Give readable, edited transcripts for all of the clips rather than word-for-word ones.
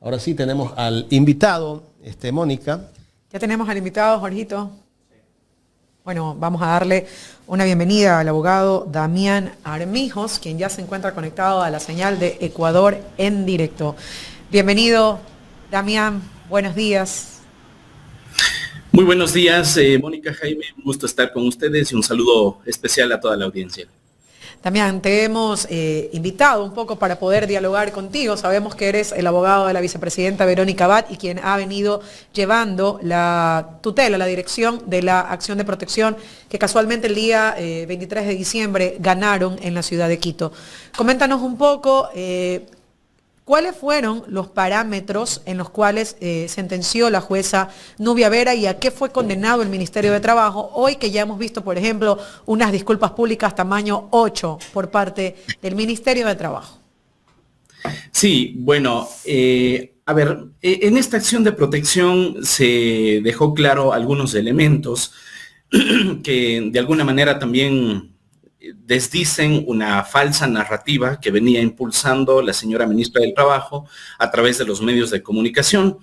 Ahora sí tenemos al invitado, Mónica. Ya tenemos al invitado, Jorgito. Bueno, vamos a darle una bienvenida al abogado Damián Armijos, quien ya se encuentra conectado a la señal de Ecuador en directo. Bienvenido, Damián, buenos días. Muy buenos días, Mónica, Jaime, un gusto estar con ustedes y un saludo especial a toda la audiencia. Damián, te hemos invitado un poco para poder dialogar contigo. Sabemos que eres el abogado de la vicepresidenta Verónica Abad y quien ha venido llevando la tutela, la dirección de la acción de protección que casualmente el día 23 de diciembre ganaron en la ciudad de Quito. Coméntanos un poco cuáles fueron los parámetros en los cuales sentenció la jueza Nubia Vera y a qué fue condenado el Ministerio de Trabajo, hoy que ya hemos visto, por ejemplo, unas disculpas públicas tamaño 8 por parte del Ministerio de Trabajo. Sí, bueno, en esta acción de protección se dejó claro algunos elementos que de alguna manera también desdicen una falsa narrativa que venía impulsando la señora ministra del Trabajo a través de los medios de comunicación,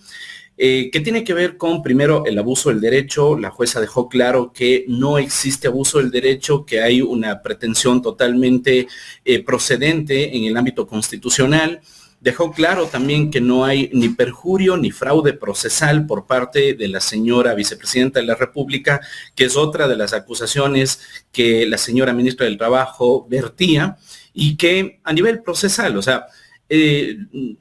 que tiene que ver con, primero, el abuso del derecho. La jueza dejó claro que no existe abuso del derecho, que hay una pretensión totalmente procedente en el ámbito constitucional. Dejó claro también que no hay ni perjurio ni fraude procesal por parte de la señora vicepresidenta de la República, que es otra de las acusaciones que la señora ministra del Trabajo vertía, y que a nivel procesal, o sea,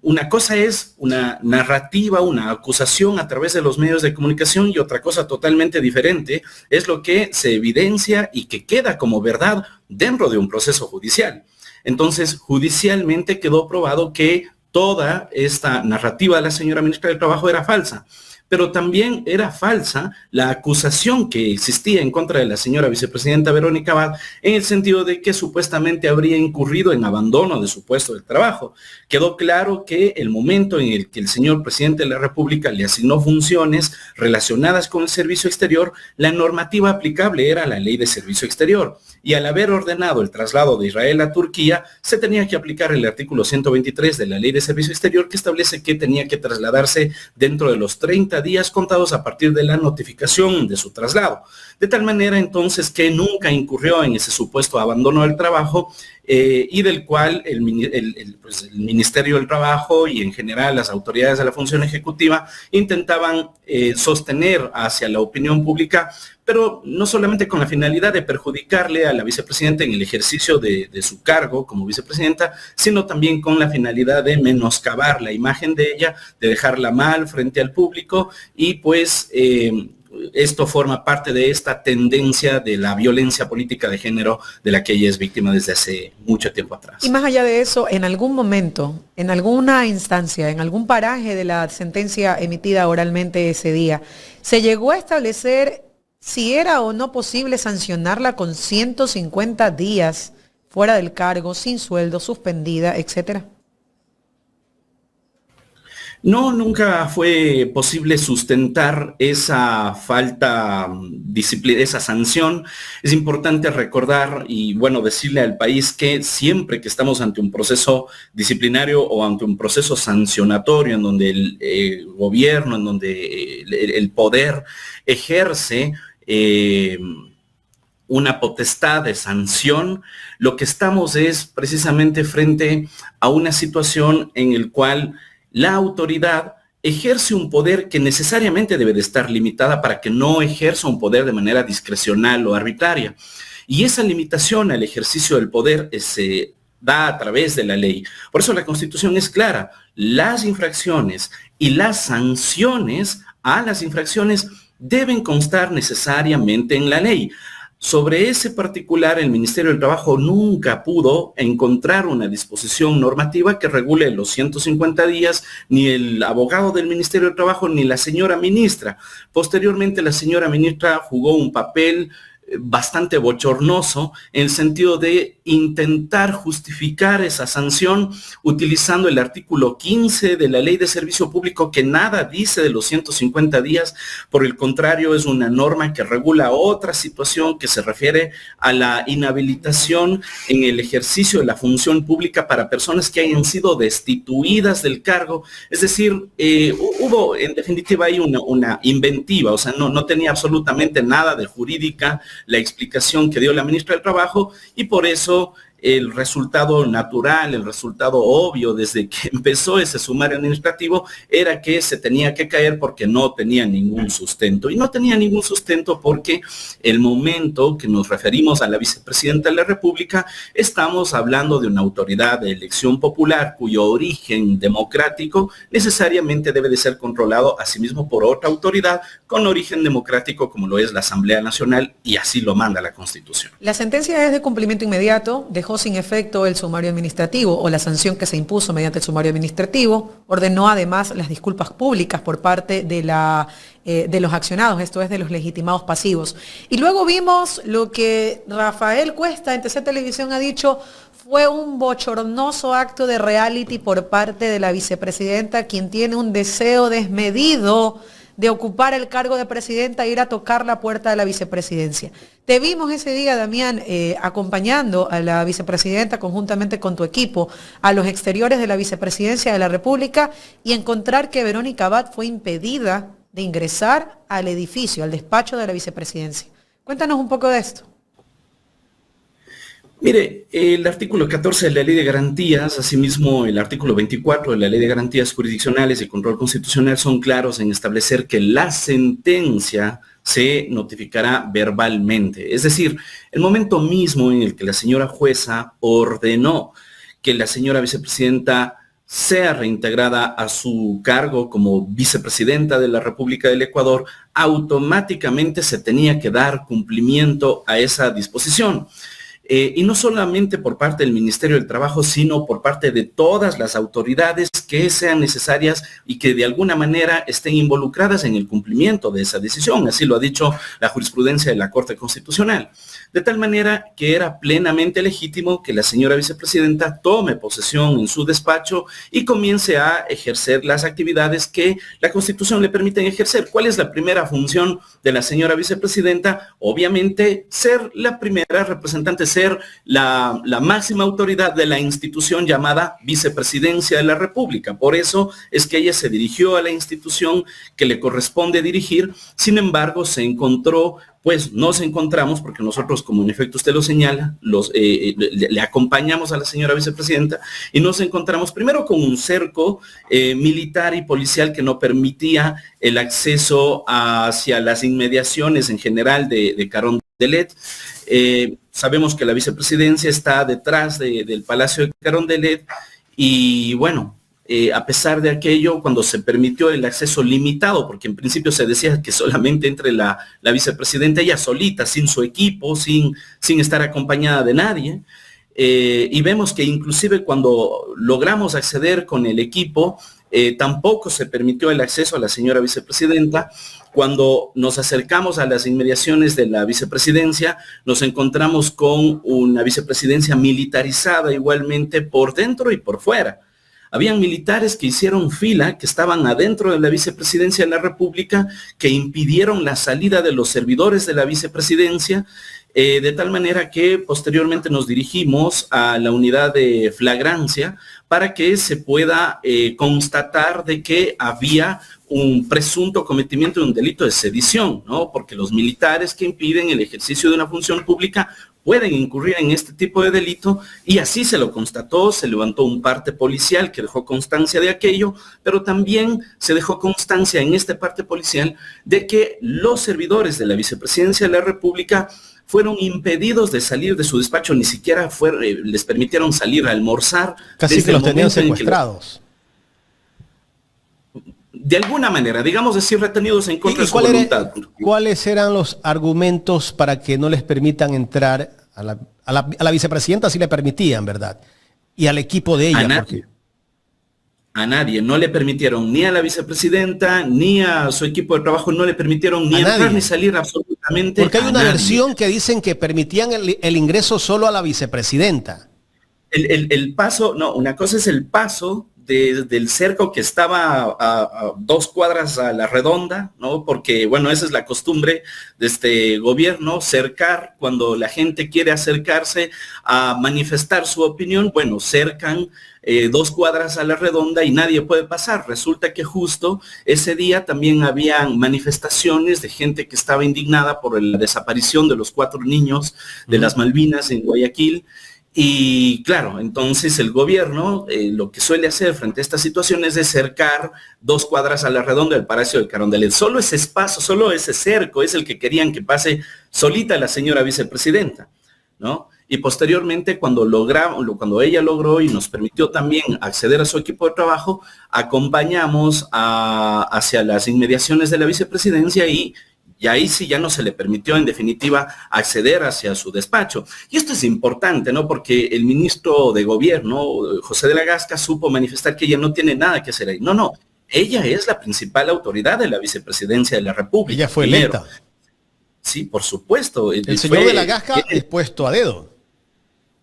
una cosa es una narrativa, una acusación a través de los medios de comunicación, y otra cosa totalmente diferente es lo que se evidencia y que queda como verdad dentro de un proceso judicial. Entonces, judicialmente quedó probado que toda esta narrativa de la señora ministra del Trabajo era falsa, pero también era falsa la acusación que existía en contra de la señora vicepresidenta Verónica Abad, en el sentido de que supuestamente habría incurrido en abandono de su puesto de trabajo. Quedó claro que el momento en el que el señor presidente de la República le asignó funciones relacionadas con el servicio exterior, la normativa aplicable era la ley de servicio exterior. Y al haber ordenado el traslado de Israel a Turquía, se tenía que aplicar el artículo 123 de la ley de servicio exterior, que establece que tenía que trasladarse dentro de los 30 días contados a partir de la notificación de su traslado. De tal manera entonces que nunca incurrió en ese supuesto abandono del trabajo, y del cual el Ministerio del Trabajo y en general las autoridades de la función ejecutiva intentaban sostener hacia la opinión pública, pero no solamente con la finalidad de perjudicarle a la vicepresidenta en el ejercicio de su cargo como vicepresidenta, sino también con la finalidad de menoscabar la imagen de ella, de dejarla mal frente al público, y pues esto forma parte de esta tendencia de la violencia política de género de la que ella es víctima desde hace mucho tiempo atrás. Y más allá de eso, en algún momento, en alguna instancia, en algún paraje de la sentencia emitida oralmente ese día, ¿se llegó a establecer si era o no posible sancionarla con 150 días fuera del cargo, sin sueldo, suspendida, etcétera? No, nunca fue posible sustentar esa falta disciplina, esa sanción. Es importante recordar y, bueno, decirle al país que siempre que estamos ante un proceso disciplinario o ante un proceso sancionatorio en donde el gobierno, en donde el poder ejerce una potestad de sanción, lo que estamos es precisamente frente a una situación en el cual la autoridad ejerce un poder que necesariamente debe de estar limitada para que no ejerza un poder de manera discrecional o arbitraria. Y esa limitación al ejercicio del poder se da a través de la ley. Por eso la Constitución es clara. Las infracciones y las sanciones a las infracciones deben constar necesariamente en la ley. Sobre ese particular, el Ministerio del Trabajo nunca pudo encontrar una disposición normativa que regule los 150 días, ni el abogado del Ministerio del Trabajo, ni la señora ministra. Posteriormente, la señora ministra jugó un papel bastante bochornoso en el sentido de intentar justificar esa sanción utilizando el artículo 15 de la Ley de Servicio Público, que nada dice de los 150 días, por el contrario es una norma que regula otra situación que se refiere a la inhabilitación en el ejercicio de la función pública para personas que hayan sido destituidas del cargo. Es decir, hubo en definitiva ahí una inventiva, o sea, no tenía absolutamente nada de jurídica la explicación que dio la ministra del Trabajo, y por eso el resultado natural, el resultado obvio desde que empezó ese sumario administrativo era que se tenía que caer porque no tenía ningún sustento. Y no tenía ningún sustento porque el momento que nos referimos a la vicepresidenta de la República, estamos hablando de una autoridad de elección popular cuyo origen democrático necesariamente debe de ser controlado asimismo por otra autoridad con origen democrático como lo es la Asamblea Nacional, y así lo manda la Constitución. La sentencia es de cumplimiento inmediato, dejó sin efecto el sumario administrativo o la sanción que se impuso mediante el sumario administrativo, ordenó además las disculpas públicas por parte de los accionados, esto es de los legitimados pasivos. Y luego vimos lo que Rafael Cuesta en TC Televisión ha dicho fue un bochornoso acto de reality por parte de la vicepresidenta, quien tiene un deseo desmedido de ocupar el cargo de presidenta e ir a tocar la puerta de la vicepresidencia. Te vimos ese día, Damián, acompañando a la vicepresidenta conjuntamente con tu equipo a los exteriores de la vicepresidencia de la República y encontrar que Verónica Abad fue impedida de ingresar al edificio, al despacho de la vicepresidencia. Cuéntanos un poco de esto. Mire, el artículo 14 de la Ley de Garantías, asimismo el artículo 24 de la Ley de Garantías Jurisdiccionales y Control Constitucional son claros en establecer que la sentencia se notificará verbalmente. Es decir, el momento mismo en el que la señora jueza ordenó que la señora vicepresidenta sea reintegrada a su cargo como vicepresidenta de la República del Ecuador, automáticamente se tenía que dar cumplimiento a esa disposición. Y no solamente por parte del Ministerio del Trabajo, sino por parte de todas las autoridades que sean necesarias y que de alguna manera estén involucradas en el cumplimiento de esa decisión. Así lo ha dicho la jurisprudencia de la Corte Constitucional. De tal manera que era plenamente legítimo que la señora vicepresidenta tome posesión en su despacho y comience a ejercer las actividades que la Constitución le permite ejercer. ¿Cuál es la primera función de la señora vicepresidenta? Obviamente, ser la primera representante, ser la máxima autoridad de la institución llamada Vicepresidencia de la República. Por eso es que ella se dirigió a la institución que le corresponde dirigir. Sin embargo, nos encontramos, porque nosotros, como en efecto usted lo señala, le acompañamos a la señora vicepresidenta y nos encontramos primero con un cerco militar y policial que no permitía el acceso hacia las inmediaciones en general de Carondelet. Sabemos que la vicepresidencia está detrás del Palacio de Carondelet y bueno, a pesar de aquello, cuando se permitió el acceso limitado, porque en principio se decía que solamente entre la vicepresidenta ella solita, sin su equipo, sin estar acompañada de nadie, y vemos que inclusive cuando logramos acceder con el equipo, tampoco se permitió el acceso a la señora vicepresidenta. Cuando nos acercamos a las inmediaciones de la vicepresidencia, nos encontramos con una vicepresidencia militarizada igualmente por dentro y por fuera. Habían militares que hicieron fila, que estaban adentro de la vicepresidencia de la República, que impidieron la salida de los servidores de la vicepresidencia, de tal manera que posteriormente nos dirigimos a la unidad de flagrancia para que se pueda constatar de que había un presunto cometimiento de un delito de sedición, ¿no? Porque los militares que impiden el ejercicio de una función pública pueden incurrir en este tipo de delito, y así se lo constató. Se levantó un parte policial que dejó constancia de aquello, pero también se dejó constancia en este parte policial de que los servidores de la vicepresidencia de la República fueron impedidos de salir de su despacho, ni siquiera les permitieron salir a almorzar. Casi que los tenían secuestrados. De alguna manera, digamos decir, retenidos en contra de su voluntad. ¿Cuáles eran los argumentos para que no les permitan entrar a la vicepresidenta? Sí le permitían, ¿verdad? Y al equipo de ella. A nadie, no le permitieron ni a la vicepresidenta, ni a su equipo de trabajo, no le permitieron ni entrar ni salir absolutamente absolutamente Porque hay a una nadie. versión que dicen que permitían el ingreso solo a la vicepresidenta. El paso, no, una cosa es el paso del cerco que estaba a 2 cuadras a la redonda, ¿no? Porque, bueno, esa es la costumbre de este gobierno, cercar cuando la gente quiere acercarse a manifestar su opinión, bueno, cercan 2 cuadras a la redonda y nadie puede pasar. Resulta que justo ese día también habían manifestaciones de gente que estaba indignada por la desaparición de los 4 niños de las Malvinas en Guayaquil. Y claro, entonces el gobierno lo que suele hacer frente a estas situaciones es cercar 2 cuadras a la redonda del Palacio de Carondelet. Solo ese espacio, solo ese cerco es el que querían que pase solita la señora vicepresidenta, ¿no? Y posteriormente, cuando ella logró y nos permitió también acceder a su equipo de trabajo, acompañamos hacia las inmediaciones de la vicepresidencia y ahí sí ya no se le permitió en definitiva acceder hacia su despacho. Y esto es importante, ¿no? Porque el ministro de Gobierno, José de la Gasca, supo manifestar que ella no tiene nada que hacer ahí. No, no, ella es la principal autoridad de la vicepresidencia de la República. Ella fue primero. electa. Sí, por supuesto. El señor de la Gasca es puesto a dedo.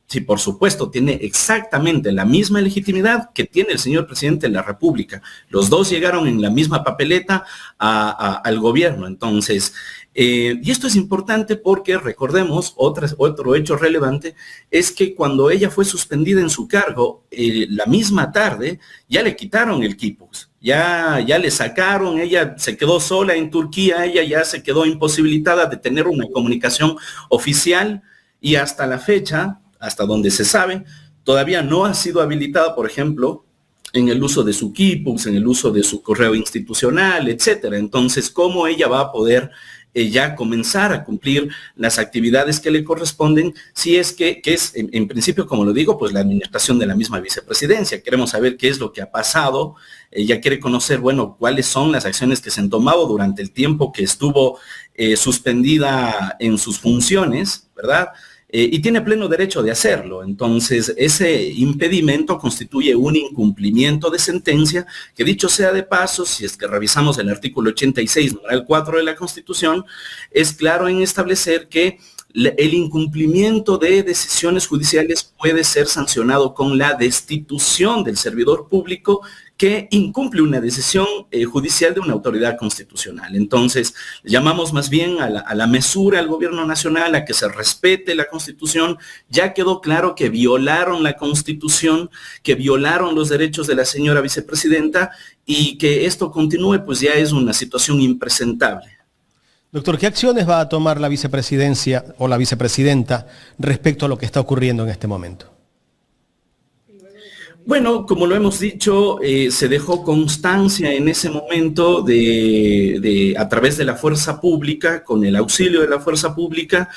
Sí, por supuesto, tiene exactamente la misma legitimidad que tiene el señor presidente de la República. Los dos llegaron en la misma papeleta al gobierno. Entonces, y esto es importante porque recordemos, otro hecho relevante, es que cuando ella fue suspendida en su cargo, la misma tarde, ya le quitaron el quipus. Ya le sacaron, ella se quedó sola en Turquía, ella ya se quedó imposibilitada de tener una comunicación oficial y hasta la fecha, hasta donde se sabe, todavía no ha sido habilitada, por ejemplo, en el uso de su quipus, en el uso de su correo institucional, etcétera. Entonces, ¿cómo ella va a poder ya comenzar a cumplir las actividades que le corresponden si es que es, en principio, como lo digo, pues la administración de la misma vicepresidencia? Queremos saber qué es lo que ha pasado. Ella quiere conocer, bueno, cuáles son las acciones que se han tomado durante el tiempo que estuvo suspendida en sus funciones, ¿verdad? Y tiene pleno derecho de hacerlo. Entonces, ese impedimento constituye un incumplimiento de sentencia que, dicho sea de paso, si es que revisamos el artículo 86, numeral 4 de la Constitución, es claro en establecer que el incumplimiento de decisiones judiciales puede ser sancionado con la destitución del servidor público que incumple una decisión judicial de una autoridad constitucional. Entonces, llamamos más bien a la mesura al gobierno nacional, a que se respete la Constitución. Ya quedó claro que violaron la Constitución, que violaron los derechos de la señora vicepresidenta y que esto continúe, pues ya es una situación impresentable. Doctor, ¿qué acciones va a tomar la vicepresidencia o la vicepresidenta respecto a lo que está ocurriendo en este momento? Bueno, como lo hemos dicho, se dejó constancia en ese momento a través de la fuerza pública, con el auxilio de la fuerza pública,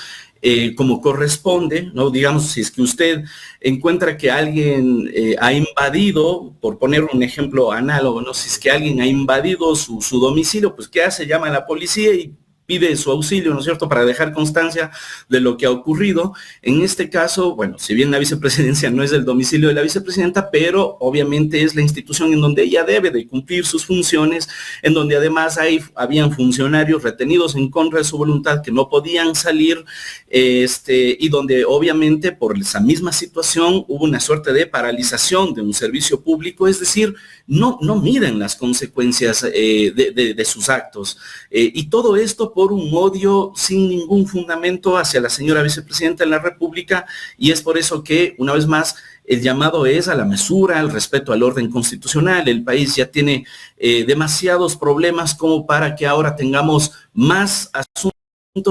como corresponde, ¿no? Digamos, si es que usted encuentra que alguien ha invadido, por poner un ejemplo análogo, ¿no? Si es que alguien ha invadido su domicilio, pues ¿qué hace? Llama a la policía y pide su auxilio, ¿no es cierto?, para dejar constancia de lo que ha ocurrido. En este caso, bueno, si bien la vicepresidencia no es el domicilio de la vicepresidenta, pero obviamente es la institución en donde ella debe de cumplir sus funciones, en donde además habían funcionarios retenidos en contra de su voluntad que no podían salir, y donde obviamente por esa misma situación hubo una suerte de paralización de un servicio público, es decir, no miden las consecuencias de sus actos. Y todo esto por un odio sin ningún fundamento hacia la señora vicepresidenta de la República, y es por eso que, una vez más, el llamado es a la mesura, al respeto al orden constitucional. El país ya tiene demasiados problemas como para que ahora tengamos más asuntos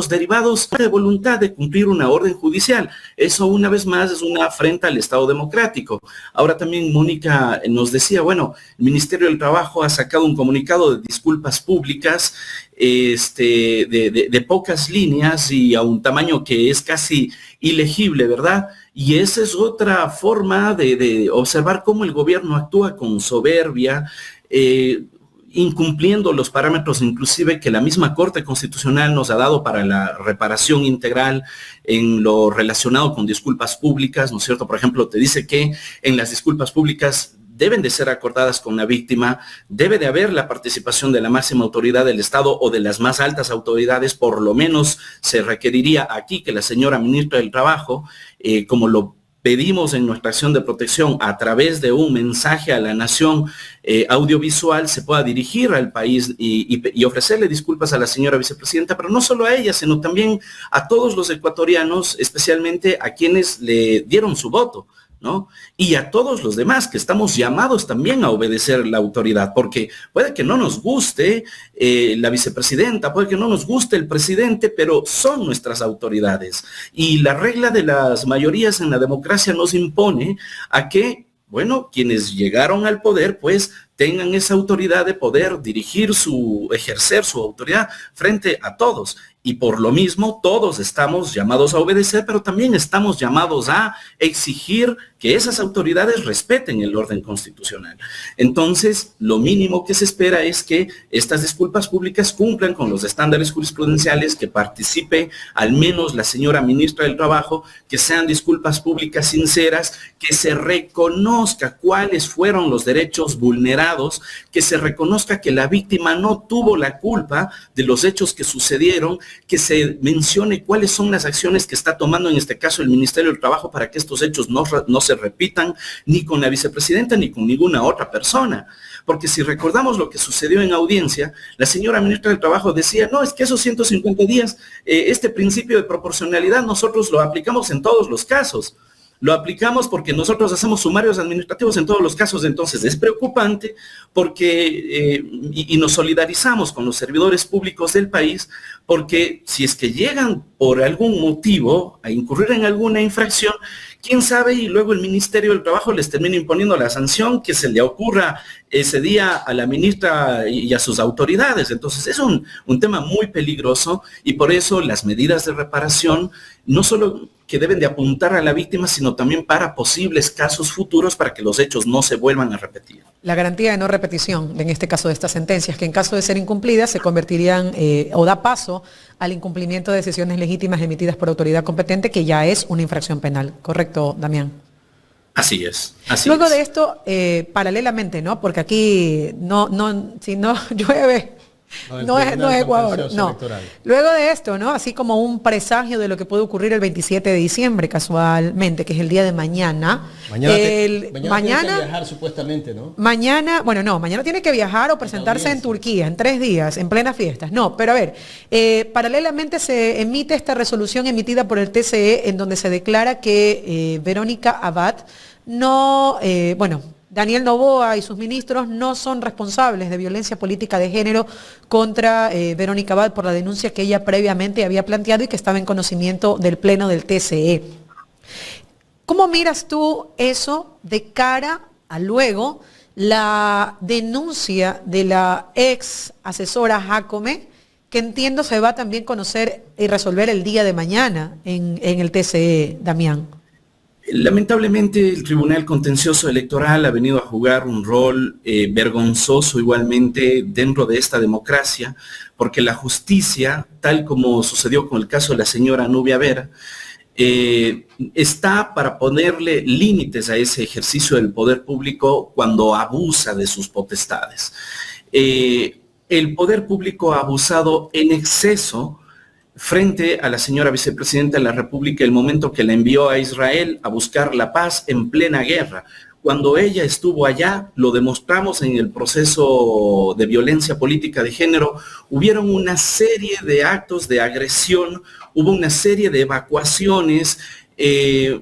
derivados de voluntad de cumplir una orden judicial. Eso, una vez más, es una afrenta al Estado democrático. Ahora también Mónica nos decía, bueno, el Ministerio del Trabajo ha sacado un comunicado de disculpas públicas de pocas líneas y a un tamaño que es casi ilegible, ¿verdad? Y esa es otra forma de observar cómo el gobierno actúa con soberbia, incumpliendo los parámetros inclusive que la misma Corte Constitucional nos ha dado para la reparación integral en lo relacionado con disculpas públicas, ¿no es cierto? Por ejemplo, te dice que en las disculpas públicas deben de ser acordadas con la víctima, debe de haber la participación de la máxima autoridad del Estado o de las más altas autoridades. Por lo menos se requeriría aquí que la señora ministra del Trabajo, como lo pedimos en nuestra acción de protección, a través de un mensaje a la nación audiovisual, se pueda dirigir al país y ofrecerle disculpas a la señora vicepresidenta, pero no solo a ella, sino también a todos los ecuatorianos, especialmente a quienes le dieron su voto, ¿no? Y a todos los demás que estamos llamados también a obedecer la autoridad, porque puede que no nos guste la vicepresidenta, puede que no nos guste el presidente, pero son nuestras autoridades. Y la regla de las mayorías en la democracia nos impone a que, bueno, quienes llegaron al poder, pues tengan esa autoridad de poder ejercer su autoridad frente a todos. Y por lo mismo, todos estamos llamados a obedecer, pero también estamos llamados a exigir que esas autoridades respeten el orden constitucional. Entonces, lo mínimo que se espera es que estas disculpas públicas cumplan con los estándares jurisprudenciales, que participe al menos la señora ministra del Trabajo, que sean disculpas públicas sinceras, que se reconozca cuáles fueron los derechos vulnerados, que se reconozca que la víctima no tuvo la culpa de los hechos que sucedieron, que se mencione cuáles son las acciones que está tomando en este caso el Ministerio del Trabajo para que estos hechos no se repitan ni con la vicepresidenta ni con ninguna otra persona. Porque si recordamos lo que sucedió en audiencia, la señora ministra del Trabajo decía, no, es que esos 150 días, este principio de proporcionalidad nosotros lo aplicamos en todos los casos. Lo aplicamos porque nosotros hacemos sumarios administrativos en todos los casos. Entonces es preocupante porque, y nos solidarizamos con los servidores públicos del país, porque si es que llegan por algún motivo a incurrir en alguna infracción, quién sabe, y luego el Ministerio del Trabajo les termina imponiendo la sanción que se le ocurra ese día a la ministra y a sus autoridades. Entonces es un tema muy peligroso, y por eso las medidas de reparación no solo que deben de apuntar a la víctima, sino también para posibles casos futuros para que los hechos no se vuelvan a repetir. La garantía de no repetición, en este caso de estas sentencias, que en caso de ser incumplidas se convertirían o da paso al incumplimiento de decisiones legítimas emitidas por autoridad competente, que ya es una infracción penal. ¿Correcto, Damián? Así es. Luego de esto, paralelamente, ¿no? Porque aquí si no llueve, no es Ecuador, no. Electoral. Luego de esto, ¿no? Así como un presagio de lo que puede ocurrir el 27 de diciembre, casualmente, que es el día de mañana. Mañana tiene que viajar supuestamente, ¿no? Mañana tiene que viajar o presentarse en Turquía en 3 días, en plenas fiestas. No, pero a ver, paralelamente se emite esta resolución emitida por el TCE en donde se declara que Verónica Abad Daniel Noboa y sus ministros no son responsables de violencia política de género contra Verónica Abad por la denuncia que ella previamente había planteado y que estaba en conocimiento del Pleno del TCE. ¿Cómo miras tú eso de cara a luego la denuncia de la ex asesora Jácome, que entiendo se va a también conocer y resolver el día de mañana en el TCE, Damián? Lamentablemente el Tribunal Contencioso Electoral ha venido a jugar un rol vergonzoso igualmente dentro de esta democracia, porque la justicia, tal como sucedió con el caso de la señora Nubia Vera, está para ponerle límites a ese ejercicio del poder público cuando abusa de sus potestades. El poder público ha abusado en exceso frente a la señora vicepresidenta de la República el momento que la envió a Israel a buscar la paz en plena guerra. Cuando ella estuvo allá, lo demostramos en el proceso de violencia política de género, hubieron una serie de actos de agresión, hubo una serie de evacuaciones,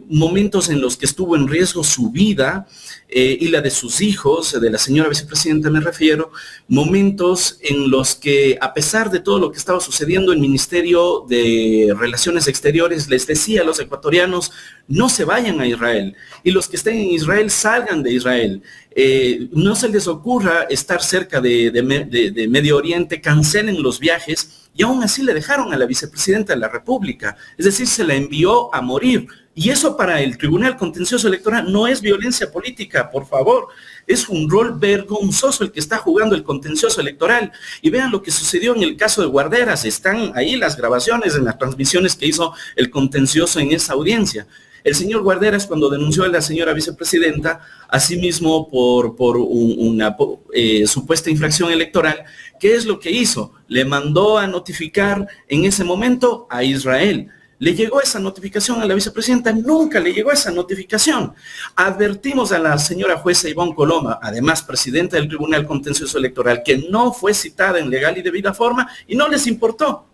momentos en los que estuvo en riesgo su vida y la de sus hijos, de la señora vicepresidenta me refiero, momentos en los que a pesar de todo lo que estaba sucediendo, el Ministerio de Relaciones Exteriores les decía a los ecuatorianos, no se vayan a Israel, y los que estén en Israel salgan de Israel. No se les ocurra estar cerca de Medio Oriente, cancelen los viajes, y aún así le dejaron a la vicepresidenta de la República, es decir, se la envió a morir. Y eso para el Tribunal Contencioso Electoral no es violencia política, por favor. Es un rol vergonzoso el que está jugando el contencioso electoral. Y vean lo que sucedió en el caso de Guarderas. Están ahí las grabaciones en las transmisiones que hizo el contencioso en esa audiencia. El señor Guarderas, cuando denunció a la señora vicepresidenta, asimismo por una supuesta infracción electoral, ¿qué es lo que hizo? Le mandó a notificar en ese momento a Israel. ¿Le llegó esa notificación a la vicepresidenta? Nunca le llegó esa notificación. Advertimos a la señora jueza Ivonne Coloma, además presidenta del Tribunal Contencioso Electoral, que no fue citada en legal y debida forma y no les importó.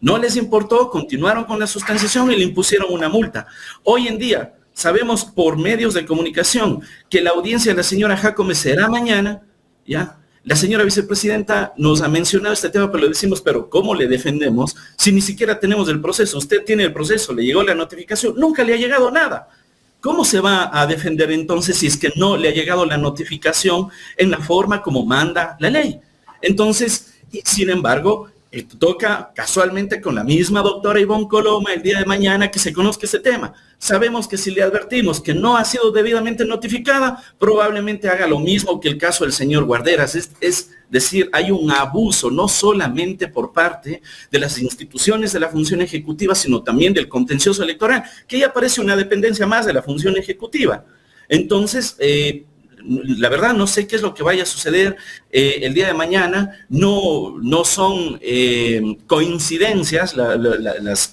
No les importó, continuaron con la sustanciación y le impusieron una multa. Hoy en día sabemos por medios de comunicación que la audiencia de la señora Jacome será mañana, ¿ya? La señora vicepresidenta nos ha mencionado este tema, pero le decimos, pero ¿cómo le defendemos si ni siquiera tenemos el proceso? Usted tiene el proceso, le llegó la notificación, nunca le ha llegado nada. ¿Cómo se va a defender entonces si es que no le ha llegado la notificación en la forma como manda la ley? Entonces, sin embargo, toca casualmente con la misma doctora Ivonne Coloma el día de mañana que se conozca ese tema. Sabemos que si le advertimos que no ha sido debidamente notificada, probablemente haga lo mismo que el caso del señor Guarderas. Es decir, hay un abuso no solamente por parte de las instituciones de la función ejecutiva, sino también del contencioso electoral, que ya parece una dependencia más de la función ejecutiva. Entonces, la verdad no sé qué es lo que vaya a suceder el día de mañana. No son coincidencias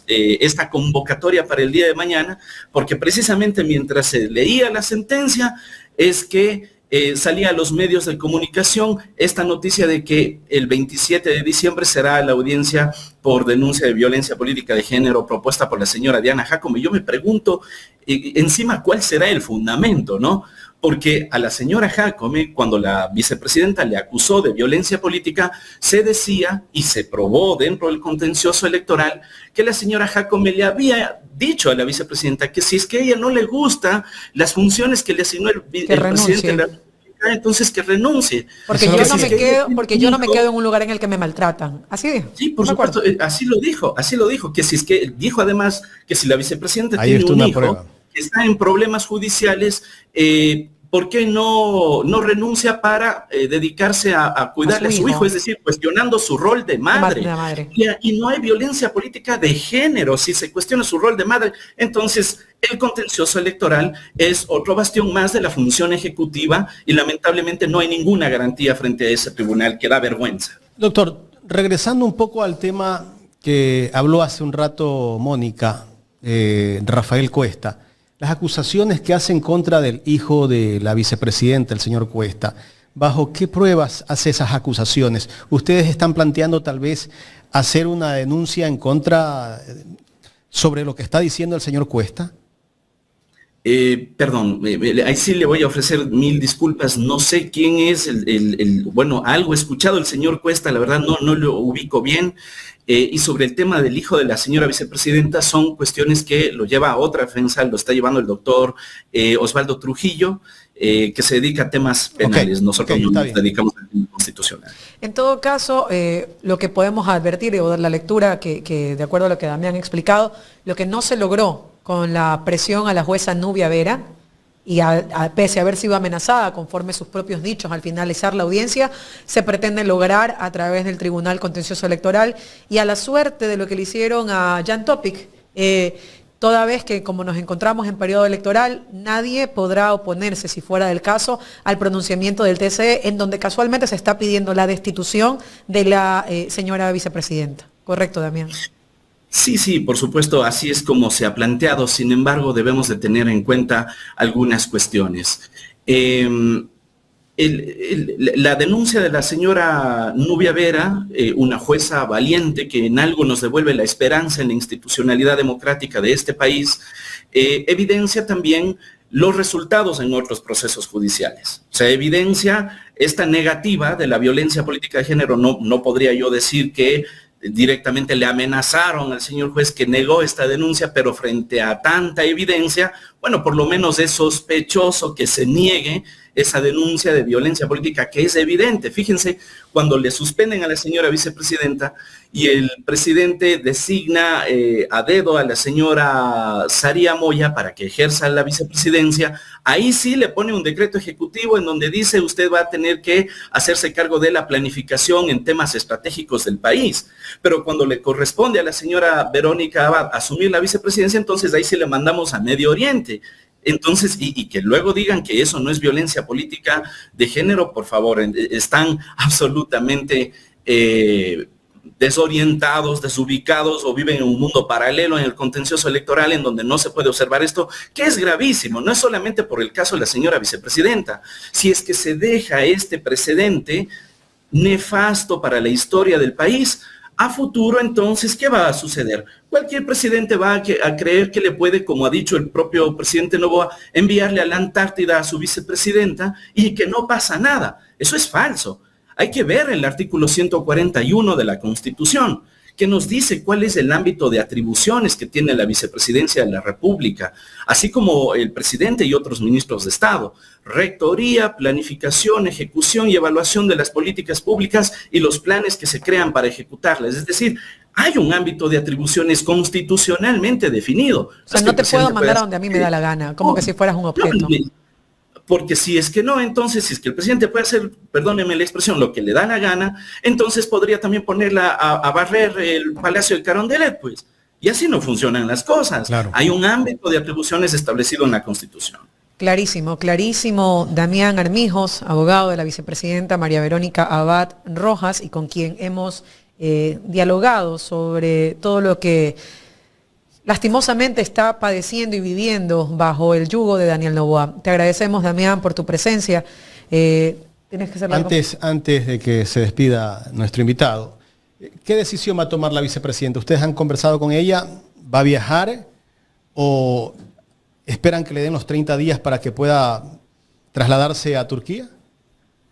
esta convocatoria para el día de mañana, porque precisamente mientras se leía la sentencia es que salía a los medios de comunicación esta noticia de que el 27 de diciembre será la audiencia por denuncia de violencia política de género propuesta por la señora Diana Jacome. Yo me pregunto encima cuál será el fundamento, ¿no? Porque a la señora Jacome, cuando la vicepresidenta le acusó de violencia política, se decía y se probó dentro del contencioso electoral que la señora Jacome le había dicho a la vicepresidenta que si es que a ella no le gusta las funciones que le asignó el presidente de la República, entonces que renuncie. Porque yo no me quedo en un lugar en el que me maltratan. Así dijo. Sí, por supuesto, así lo dijo, que si es que dijo además que si la vicepresidenta tiene un hijo que está en problemas judiciales, ¿por qué no renuncia para dedicarse a cuidarle a su hijo? Es decir, cuestionando su rol de madre. Y no hay violencia política de género si se cuestiona su rol de madre. Entonces, el contencioso electoral es otro bastión más de la función ejecutiva y lamentablemente no hay ninguna garantía frente a ese tribunal que da vergüenza. Doctor, regresando un poco al tema que habló hace un rato Mónica, Rafael Cuesta, las acusaciones que hacen contra del hijo de la vicepresidenta, el señor Cuesta, ¿bajo qué pruebas hace esas acusaciones? ¿Ustedes están planteando tal vez hacer una denuncia en contra sobre lo que está diciendo el señor Cuesta? Perdón, ahí sí le voy a ofrecer mil disculpas. No sé quién es bueno, algo he escuchado el señor Cuesta, la verdad no lo ubico bien. Y sobre el tema del hijo de la señora vicepresidenta, son cuestiones que lo lleva a otra defensa, lo está llevando el doctor Osvaldo Trujillo, que se dedica a temas penales. Nosotros nos dedicamos al tema constitucional. En todo caso, lo que podemos advertir o dar la lectura que de acuerdo a lo que Damián ha explicado, lo que no se logró con la presión a la jueza Nubia Vera, y pese a haber sido amenazada conforme sus propios dichos al finalizar la audiencia, se pretende lograr a través del Tribunal Contencioso Electoral y a la suerte de lo que le hicieron a Jan Topic, toda vez que como nos encontramos en periodo electoral, nadie podrá oponerse, si fuera del caso, al pronunciamiento del TCE, en donde casualmente se está pidiendo la destitución de la señora vicepresidenta. ¿Correcto, Damián? Sí, por supuesto, así es como se ha planteado. Sin embargo, debemos de tener en cuenta algunas cuestiones. La denuncia de la señora Nubia Vera, una jueza valiente que en algo nos devuelve la esperanza en la institucionalidad democrática de este país, evidencia también los resultados en otros procesos judiciales. O sea, evidencia esta negativa de la violencia política de género. No podría yo decir que directamente le amenazaron al señor juez que negó esta denuncia, pero frente a tanta evidencia, bueno, por lo menos es sospechoso que se niegue esa denuncia de violencia política que es evidente. Fíjense, cuando le suspenden a la señora vicepresidenta y el presidente designa a dedo a la señora Saría Moya para que ejerza la vicepresidencia, ahí sí le pone un decreto ejecutivo en donde dice usted va a tener que hacerse cargo de la planificación en temas estratégicos del país. Pero cuando le corresponde a la señora Verónica Abad asumir la vicepresidencia, entonces ahí sí le mandamos a Medio Oriente. Entonces, y que luego digan que eso no es violencia política de género, por favor, están absolutamente desorientados, desubicados o viven en un mundo paralelo en el contencioso electoral en donde no se puede observar esto, que es gravísimo, no es solamente por el caso de la señora vicepresidenta. Si es que se deja este precedente nefasto para la historia del país, a futuro, entonces, ¿qué va a suceder? Cualquier presidente va a creer que le puede, como ha dicho el propio presidente Noboa, enviarle a la Antártida a su vicepresidenta y que no pasa nada. Eso es falso. Hay que ver el artículo 141 de la Constitución, que nos dice cuál es el ámbito de atribuciones que tiene la vicepresidencia de la República, así como el presidente y otros ministros de Estado. Rectoría, planificación, ejecución y evaluación de las políticas públicas y los planes que se crean para ejecutarlas. Es decir, hay un ámbito de atribuciones constitucionalmente definido. O sea, no te puedo mandar a donde a mí me da la gana, como que si fueras un objeto. Porque si es que no, entonces, si es que el presidente puede hacer, perdóneme la expresión, lo que le da la gana, entonces podría también ponerla a barrer el Palacio de Carondelet, pues. Y así no funcionan las cosas. Claro. Hay un ámbito de atribuciones establecido en la Constitución. Clarísimo, clarísimo. Damián Armijos, abogado de la vicepresidenta María Verónica Abad Rojas, y con quien hemos dialogado sobre todo lo que lastimosamente está padeciendo y viviendo bajo el yugo de Daniel Noboa. Te agradecemos, Damián, por tu presencia. Tienes que ser antes de que se despida nuestro invitado, ¿qué decisión va a tomar la vicepresidenta? ¿Ustedes han conversado con ella? ¿Va a viajar o esperan que le den los 30 días para que pueda trasladarse a Turquía?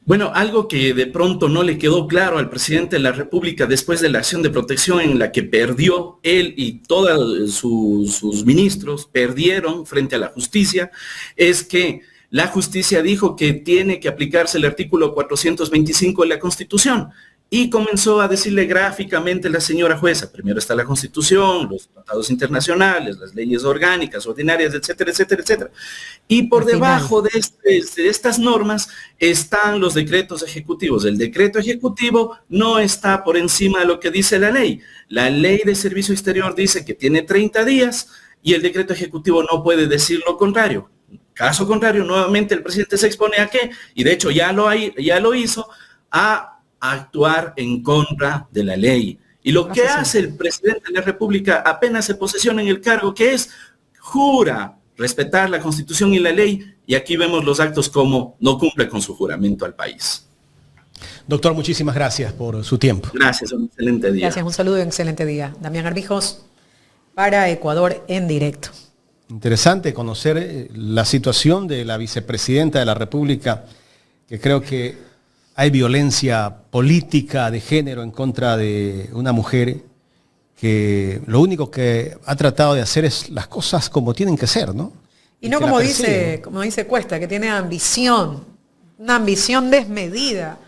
Bueno, algo que de pronto no le quedó claro al presidente de la República después de la acción de protección en la que perdió él y todos sus ministros, perdieron frente a la justicia, es que la justicia dijo que tiene que aplicarse el artículo 425 de la Constitución. Y comenzó a decirle gráficamente la señora jueza, primero está la Constitución, los tratados internacionales, las leyes orgánicas, ordinarias, etcétera, etcétera, etcétera. Y por debajo de estas normas están los decretos ejecutivos. El decreto ejecutivo no está por encima de lo que dice la ley. La ley de servicio exterior dice que tiene 30 días y el decreto ejecutivo no puede decir lo contrario. Caso contrario, nuevamente el presidente se expone a qué, y de hecho ya lo hizo, a actuar en contra de la ley. Y lo que hace el presidente de la República apenas se posesiona en el cargo, que es jura respetar la Constitución y la ley, y aquí vemos los actos como no cumple con su juramento al país. Doctor, muchísimas gracias por su tiempo. Gracias, un excelente día. Gracias, un saludo y un excelente día. Damián Armijos para Ecuador en directo. Interesante conocer la situación de la vicepresidenta de la República, que creo que hay violencia política de género en contra de una mujer que lo único que ha tratado de hacer es las cosas como tienen que ser, ¿no? Y no como dice Cuesta, que tiene ambición, una ambición desmedida